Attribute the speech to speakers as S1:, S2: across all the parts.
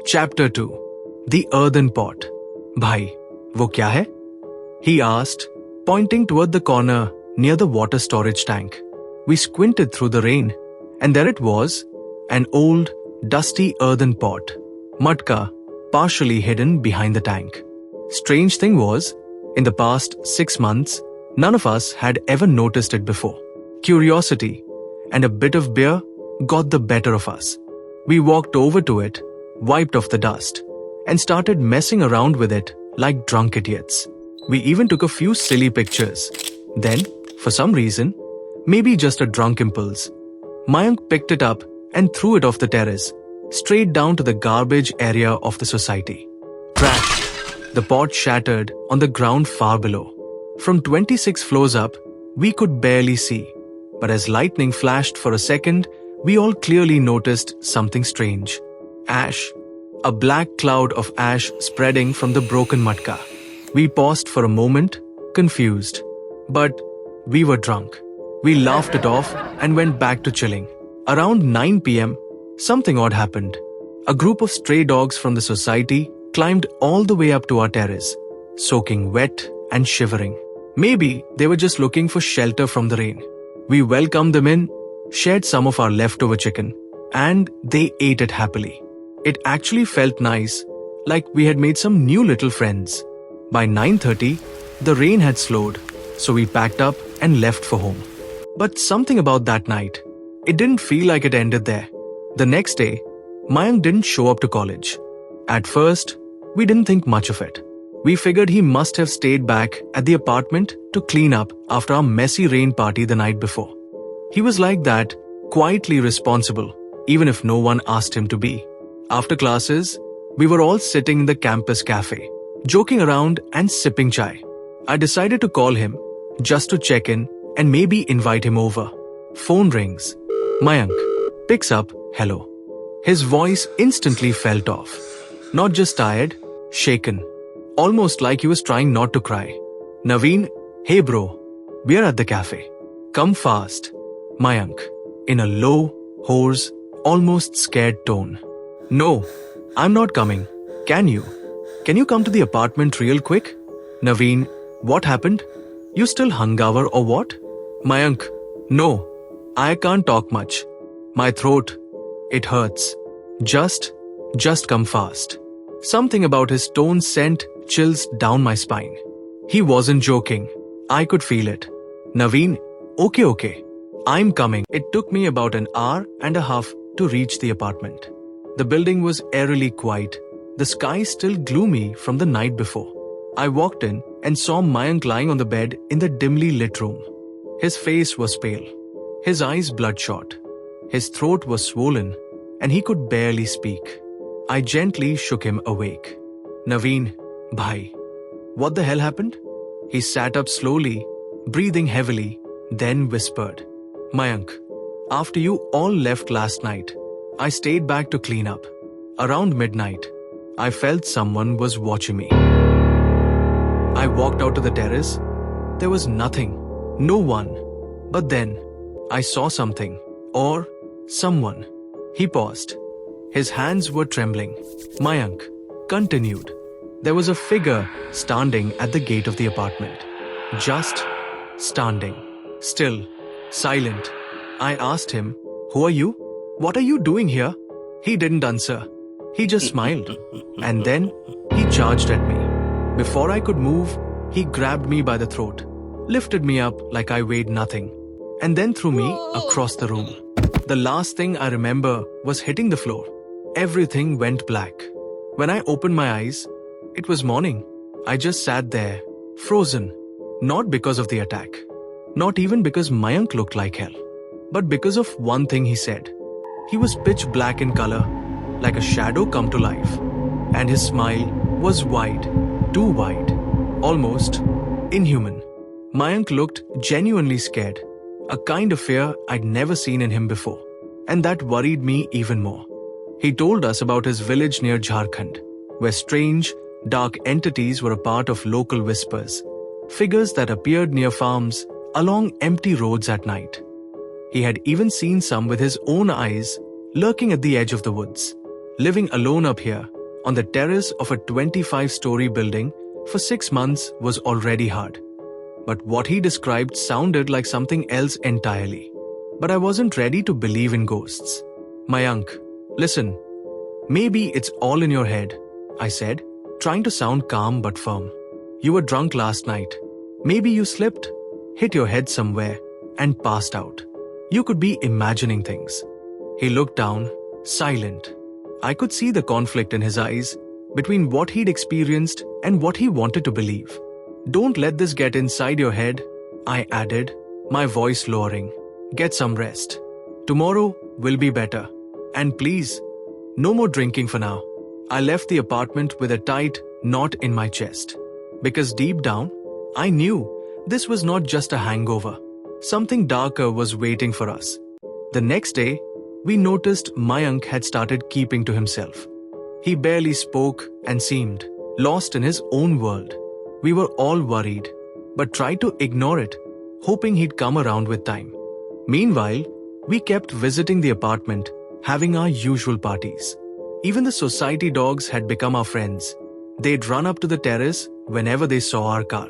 S1: Chapter 2. The Earthen Pot. Bhai, wo kya hai? He asked, pointing toward the corner near the water storage tank. We squinted through the rain, and there it was, an old, dusty earthen pot, matka, partially hidden behind the tank. Strange thing was, in the past 6 months, none of us had ever noticed it before. Curiosity and a bit of beer got the better of us. We walked over to it, wiped off the dust, and started messing around with it like drunk idiots. We even took a few silly pictures. Then, for some reason, maybe just a drunk impulse, Mayank picked it up and threw it off the terrace, straight down to the garbage area of the society. Crash! The pot shattered on the ground far below. From 26 floors up, we could barely see, but as lightning flashed for a second, we all clearly noticed something strange. Ash. A black cloud of ash spreading from the broken matka. We paused for a moment, confused. But we were drunk. We laughed it off and went back to chilling. Around 9 p.m., something odd happened. A group of stray dogs from the society climbed all the way up to our terrace, soaking wet and shivering. Maybe they were just looking for shelter from the rain. We welcomed them in, shared some of our leftover chicken, and they ate it happily. It actually felt nice, like we had made some new little friends. By 9:30, the rain had slowed, so we packed up and left for home. But something about that night, it didn't feel like it ended there. The next day, Mayank didn't show up to college. At first, we didn't think much of it. We figured he must have stayed back at the apartment to clean up after our messy rain party the night before. He was like that, quietly responsible, even if no one asked him to be. After classes, we were all sitting in the campus cafe, joking around and sipping chai. I decided to call him, just to check in and maybe invite him over. Phone rings. Mayank picks up, hello. His voice instantly felt off. Not just tired, shaken. Almost like he was trying not to cry. Naveen, hey bro, we are at the cafe. Come fast. Mayank, in a low, hoarse, almost scared tone. No, I'm not coming. Can you? Can you come to the apartment real quick? Naveen, what happened? You still hungover or what? Mayank, no, I can't talk much. My throat, it hurts. Just come fast. Something about his tone sent chills down my spine. He wasn't joking. I could feel it. Naveen, okay. I'm coming. It took me about an hour and a half to reach the apartment. The building was eerily quiet, the sky still gloomy from the night before. I walked in and saw Mayank lying on the bed in the dimly lit room. His face was pale, his eyes bloodshot, his throat was swollen, and he could barely speak. I gently shook him awake. Naveen, bhai, what the hell happened? He sat up slowly, breathing heavily, then whispered, Mayank, after you all left last night, I stayed back to clean up. Around midnight, I felt someone was watching me. I walked out to the terrace. There was nothing, no one. But then, I saw something, or someone. He paused. His hands were trembling. Mayank continued. There was a figure standing at the gate of the apartment. Just standing. Still, silent. I asked him, who are you? What are you doing here? He didn't answer. He just smiled. And then, he charged at me. Before I could move, he grabbed me by the throat, lifted me up like I weighed nothing, and then threw me across the room. The last thing I remember was hitting the floor. Everything went black. When I opened my eyes, it was morning. I just sat there, frozen. Not because of the attack. Not even because Mayank looked like hell. But because of one thing he said. He was pitch black in color, like a shadow come to life. And his smile was wide, too wide, almost inhuman. Mayank looked genuinely scared, a kind of fear I'd never seen in him before. And that worried me even more. He told us about his village near Jharkhand, where strange, dark entities were a part of local whispers, figures that appeared near farms, along empty roads at night. He had even seen some with his own eyes, lurking at the edge of the woods, Living alone up here, on the terrace of a 25-story building, for 6 months was already hard. But what he described sounded like something else entirely. But I wasn't ready to believe in ghosts. Mayank, listen. Maybe it's all in your head, I said, trying to sound calm but firm. You were drunk last night. Maybe you slipped, hit your head somewhere, and passed out. You could be imagining things. He looked down, silent. I could see the conflict in his eyes between what he'd experienced and what he wanted to believe. Don't let this get inside your head, I added, my voice lowering. Get some rest. Tomorrow will be better. And please, no more drinking for now. I left the apartment with a tight knot in my chest. Because deep down, I knew this was not just a hangover. Something darker was waiting for us. The next day, we noticed Mayank had started keeping to himself. He barely spoke and seemed lost in his own world. We were all worried, but tried to ignore it, hoping he'd come around with time. Meanwhile, we kept visiting the apartment, having our usual parties. Even the society dogs had become our friends. They'd run up to the terrace whenever they saw our car.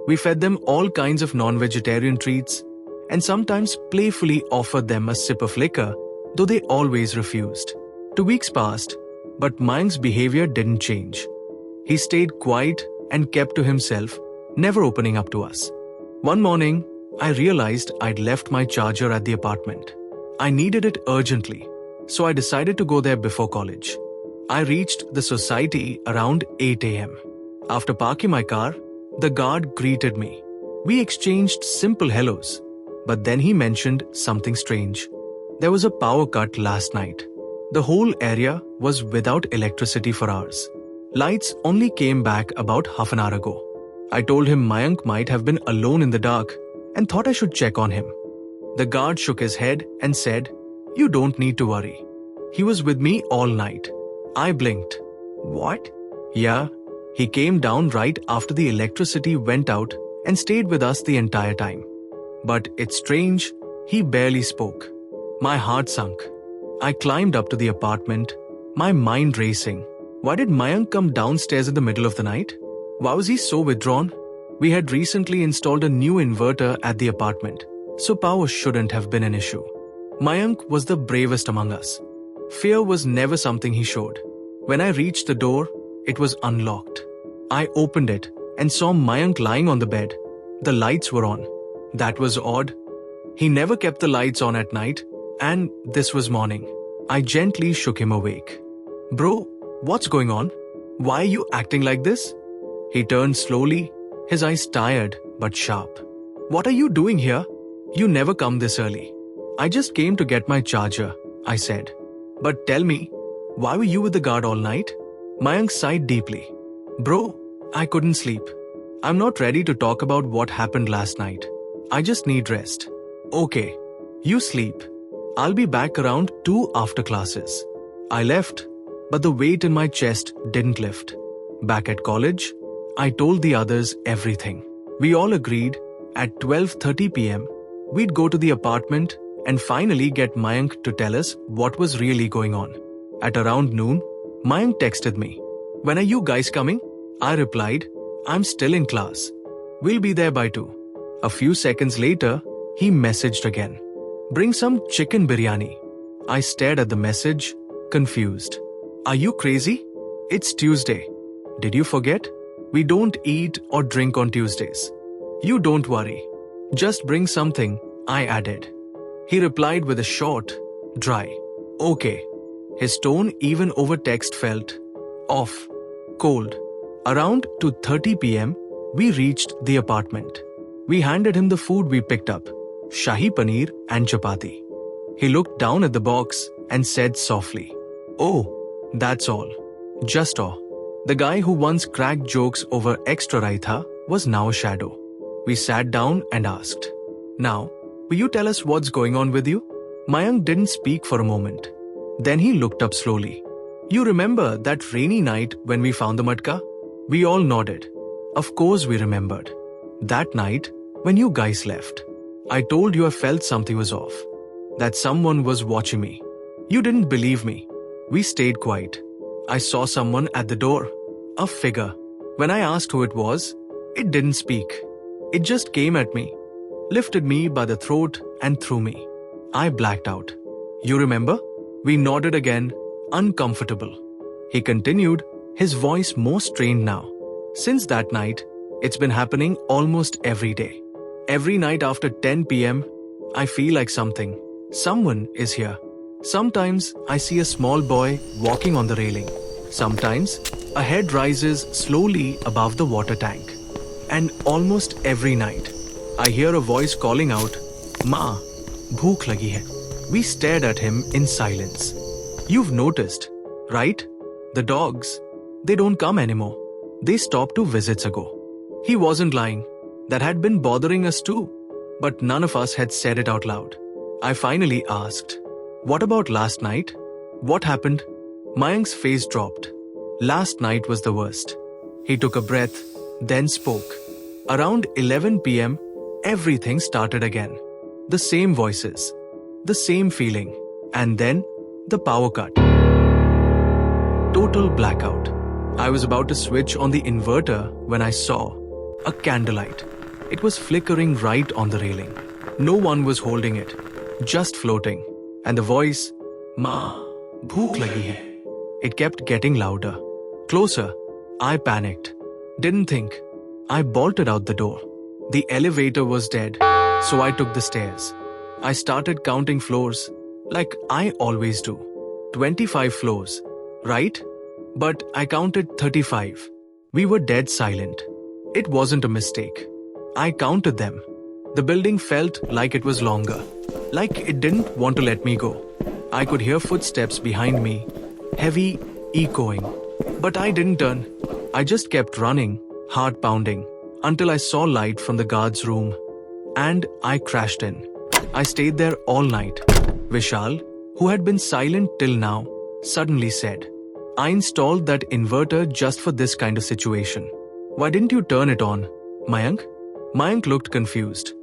S1: We fed them all kinds of non-vegetarian treats and sometimes playfully offered them a sip of liquor, though they always refused. 2 weeks passed, but Mayank's behavior didn't change. He stayed quiet and kept to himself, never opening up to us. One morning, I realized I'd left my charger at the apartment. I needed it urgently, so I decided to go there before college. I reached the society around 8 a.m. After parking my car, the guard greeted me. We exchanged simple hellos, but then he mentioned something strange. There was a power cut last night. The whole area was without electricity for hours. Lights only came back about half an hour ago. I told him Mayank might have been alone in the dark and thought I should check on him. The guard shook his head and said, "You don't need to worry. He was with me all night." I blinked. What? Yeah, he came down right after the electricity went out and stayed with us the entire time. But it's strange, he barely spoke. My heart sunk. I climbed up to the apartment, my mind racing. Why did Mayank come downstairs in the middle of the night? Why was he so withdrawn? We had recently installed a new inverter at the apartment, so power shouldn't have been an issue. Mayank was the bravest among us. Fear was never something he showed. When I reached the door, it was unlocked. I opened it and saw Mayank lying on the bed. The lights were on. That was odd. He never kept the lights on at night, and this was morning. I gently shook him awake. Bro, what's going on? Why are you acting like this? He turned slowly, his eyes tired but sharp. What are you doing here? You never come this early. I just came to get my charger, I said. But tell me, why were you with the guard all night? Mayank sighed deeply. Bro, I couldn't sleep. I'm not ready to talk about what happened last night. I just need rest. Okay, you sleep. I'll be back around 2 after classes. I left, but the weight in my chest didn't lift. Back at college, I told the others everything. We all agreed at 12:30 p.m. we'd go to the apartment and finally get Mayank to tell us what was really going on. At around noon, Mayank texted me. When are you guys coming? I replied, I'm still in class. We'll be there by 2. A few seconds later, he messaged again. Bring some chicken biryani. I stared at the message, confused. Are you crazy? It's Tuesday. Did you forget? We don't eat or drink on Tuesdays. You don't worry. Just bring something, I added. He replied with a short, dry, okay. His tone even over text felt off, cold. Around 2:30 p.m., we reached the apartment. We handed him the food we picked up, shahi paneer and chapati. He looked down at the box and said softly, Oh, that's all. Just all. The guy who once cracked jokes over extra raitha was now a shadow. We sat down and asked, Now, will you tell us what's going on with you? Mayank didn't speak for a moment. Then he looked up slowly. You remember that rainy night when we found the matka? We all nodded. Of course we remembered. That night, when you guys left, I told you I felt something was off. That someone was watching me. You didn't believe me. We stayed quiet. I saw someone at the door. A figure. When I asked who it was, it didn't speak. It just came at me, lifted me by the throat and threw me. I blacked out. You remember? We nodded again, uncomfortable. He continued, his voice more strained now. Since that night, it's been happening almost every day. Every night after 10 p.m., I feel like someone is here. Sometimes I see a small boy walking on the railing. Sometimes a head rises slowly above the water tank. And almost every night, I hear a voice calling out, "Ma, bhook lagi hai." We stared at him in silence. You've noticed, right? The dogs, they don't come anymore. They stopped 2 visits ago. He wasn't lying. That had been bothering us too. But none of us had said it out loud. I finally asked, "What about last night? What happened?" Mayank's face dropped. Last night was the worst. He took a breath, then spoke. Around 11 p.m., everything started again. The same voices, the same feeling, and then the power cut. Total blackout. I was about to switch on the inverter when I saw a candlelight. It was flickering right on the railing. No one was holding it, just floating. And the voice, "Ma, bhook lagi hai." It kept getting louder, closer. I panicked. Didn't think. I bolted out the door. The elevator was dead, so I took the stairs. I started counting floors, like I always do. 25 floors, right? But I counted 35. We were dead silent. It wasn't a mistake. I counted them. The building felt like it was longer, like it didn't want to let me go. I could hear footsteps behind me, heavy, echoing. But I didn't turn. I just kept running, heart pounding, until I saw light from the guard's room. And I crashed in. I stayed there all night. Vishal, who had been silent till now, suddenly said, "I installed that inverter just for this kind of situation. Why didn't you turn it on, Mayank?" Mayank looked confused.